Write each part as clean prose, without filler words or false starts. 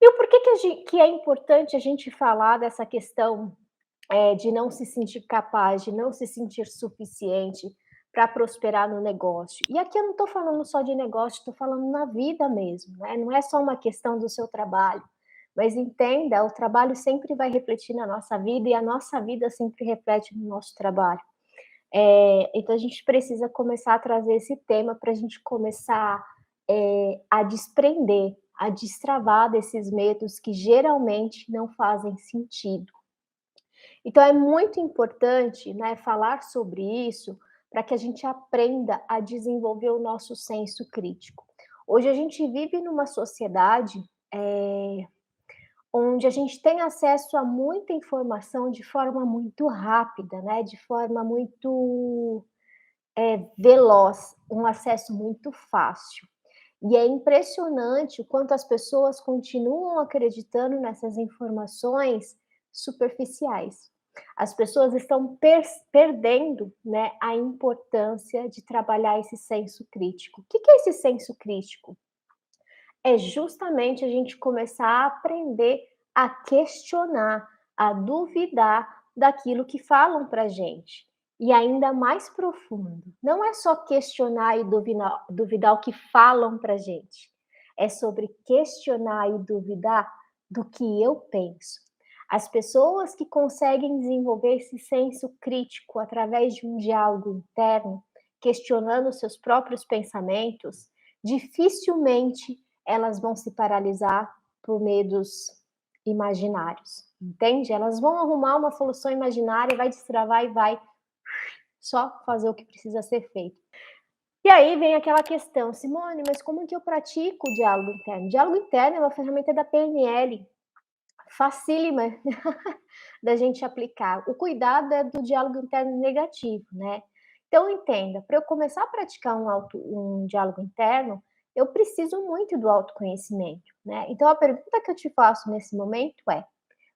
E o porquê que é importante a gente falar dessa questão, de não se sentir capaz, de não se sentir suficiente para prosperar no negócio. E aqui eu não estou falando só de negócio, estou falando na vida mesmo, né, não é só uma questão do seu trabalho, mas entenda, o trabalho sempre vai refletir na nossa vida e a nossa vida sempre reflete no nosso trabalho. Então a gente precisa começar a trazer esse tema para a gente começar, a desprender, a destravar desses medos que geralmente não fazem sentido. Então é muito importante, né, falar sobre isso para que a gente aprenda a desenvolver o nosso senso crítico. Hoje a gente vive numa sociedade, onde a gente tem acesso a muita informação de forma muito rápida, né, de forma muito veloz, um acesso muito fácil. E é impressionante o quanto as pessoas continuam acreditando nessas informações superficiais. As pessoas estão perdendo, né, a importância de trabalhar esse senso crítico. O que é esse senso crítico? É justamente a gente começar a aprender a questionar, a duvidar daquilo que falam para gente. E ainda mais profundo, não é só questionar e duvidar o que falam para gente, é sobre questionar e duvidar do que eu penso. As pessoas que conseguem desenvolver esse senso crítico através de um diálogo interno, questionando seus próprios pensamentos, dificilmente elas vão se paralisar por medos imaginários, entende? Elas vão arrumar uma solução imaginária, vai destravar e vai só fazer o que precisa ser feito. E aí vem aquela questão, Simone, mas como que eu pratico o diálogo interno? O diálogo interno é uma ferramenta da PNL, facílima da gente aplicar. O cuidado é do diálogo interno negativo, né? Então entenda, para eu começar a praticar um diálogo interno, eu preciso muito do autoconhecimento, né? Então a pergunta que eu te faço nesse momento é: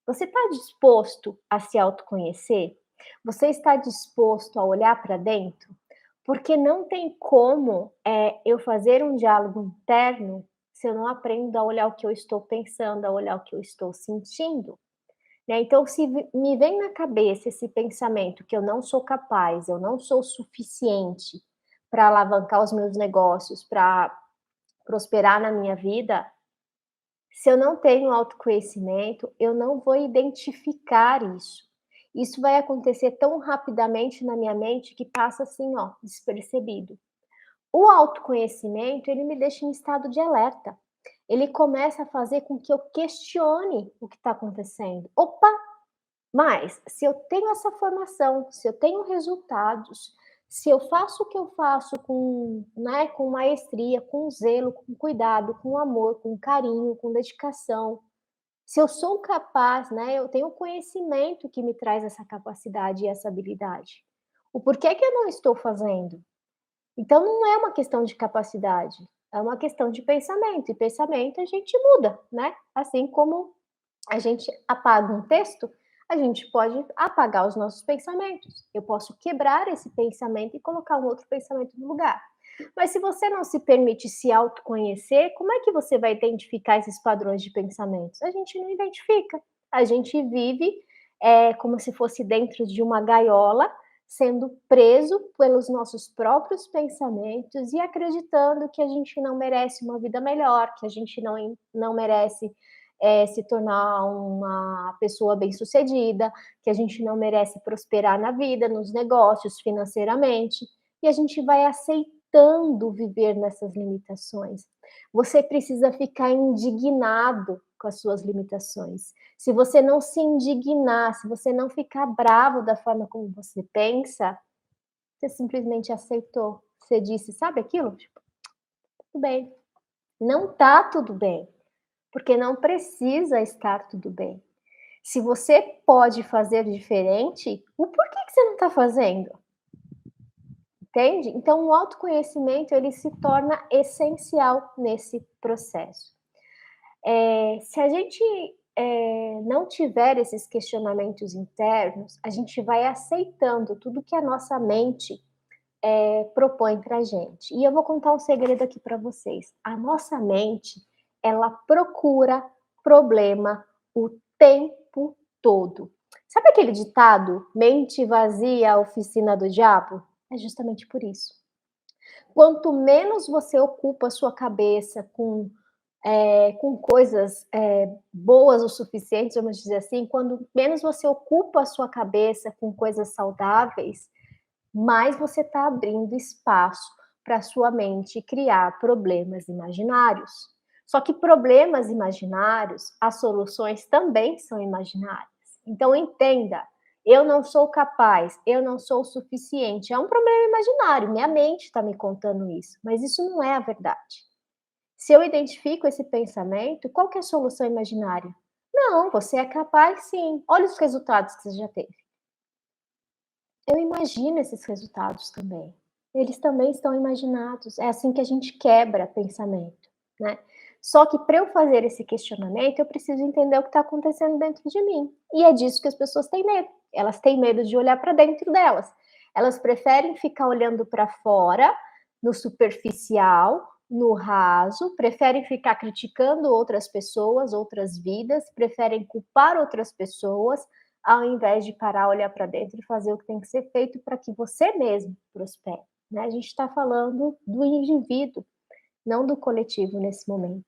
você está disposto a se autoconhecer? Você está disposto a olhar para dentro? Porque não tem como eu fazer um diálogo interno se eu não aprendo a olhar o que eu estou pensando, a olhar o que eu estou sentindo. Né? Então, se me vem na cabeça esse pensamento que eu não sou capaz, eu não sou suficiente para alavancar os meus negócios, para prosperar na minha vida, se eu não tenho autoconhecimento, eu não vou identificar isso. Isso vai acontecer tão rapidamente na minha mente que passa assim, ó, despercebido. O autoconhecimento, ele me deixa em estado de alerta. Ele começa a fazer com que eu questione o que está acontecendo. Opa, mas se eu tenho essa formação, se eu tenho resultados, se eu faço o que eu faço com, né, com maestria, com zelo, com cuidado, com amor, com carinho, com dedicação, se eu sou capaz, né, eu tenho conhecimento que me traz essa capacidade e essa habilidade. O porquê que eu não estou fazendo? Então não é uma questão de capacidade, é uma questão de pensamento, e pensamento a gente muda, né? Assim como a gente apaga um texto, a gente pode apagar os nossos pensamentos. Eu posso quebrar esse pensamento e colocar um outro pensamento no lugar. Mas se você não se permite se autoconhecer, como é que você vai identificar esses padrões de pensamentos? A gente não identifica. A gente vive como se fosse dentro de uma gaiola, sendo preso pelos nossos próprios pensamentos e acreditando que a gente não merece uma vida melhor, que a gente não merece se tornar uma pessoa bem-sucedida, que a gente não merece prosperar na vida, nos negócios, financeiramente, e a gente vai aceitando viver nessas limitações. Você precisa ficar indignado com as suas limitações. Se você não se indignar, se você não ficar bravo da forma como você pensa, você simplesmente aceitou. Você disse, sabe aquilo? Tipo, tudo bem. Não tá tudo bem, porque não precisa estar tudo bem. Se você pode fazer diferente, o porquê que você não está fazendo? Entende? Então, o autoconhecimento ele se torna essencial nesse processo. Se a gente não tiver esses questionamentos internos, a gente vai aceitando tudo que a nossa mente propõe para a gente. E eu vou contar um segredo aqui para vocês. A nossa mente, ela procura problema o tempo todo. Sabe aquele ditado: "Mente vazia, oficina do diabo"? É justamente por isso. Quanto menos você ocupa a sua cabeça com coisas, boas o suficientes, vamos dizer assim, quando menos você ocupa a sua cabeça com coisas saudáveis, mais você está abrindo espaço para sua mente criar problemas imaginários. Só que problemas imaginários, as soluções também são imaginárias. Então entenda, eu não sou capaz, eu não sou o suficiente, é um problema imaginário, minha mente está me contando isso, mas isso não é a verdade. Se eu identifico esse pensamento, qual que é a solução imaginária? Não, você é capaz sim, olha os resultados que você já teve. Eu imagino esses resultados também. Eles também estão imaginados. É assim que a gente quebra pensamento, né. Só que para eu fazer esse questionamento, eu preciso entender o que está acontecendo dentro de mim. E é disso que as pessoas têm medo. Elas têm medo de olhar para dentro delas. Elas preferem ficar olhando para fora, no superficial, no raso, preferem ficar criticando outras pessoas, outras vidas, preferem culpar outras pessoas, ao invés de parar, olhar para dentro e fazer o que tem que ser feito para que você mesmo prospere, né. A gente está falando do indivíduo, não do coletivo nesse momento.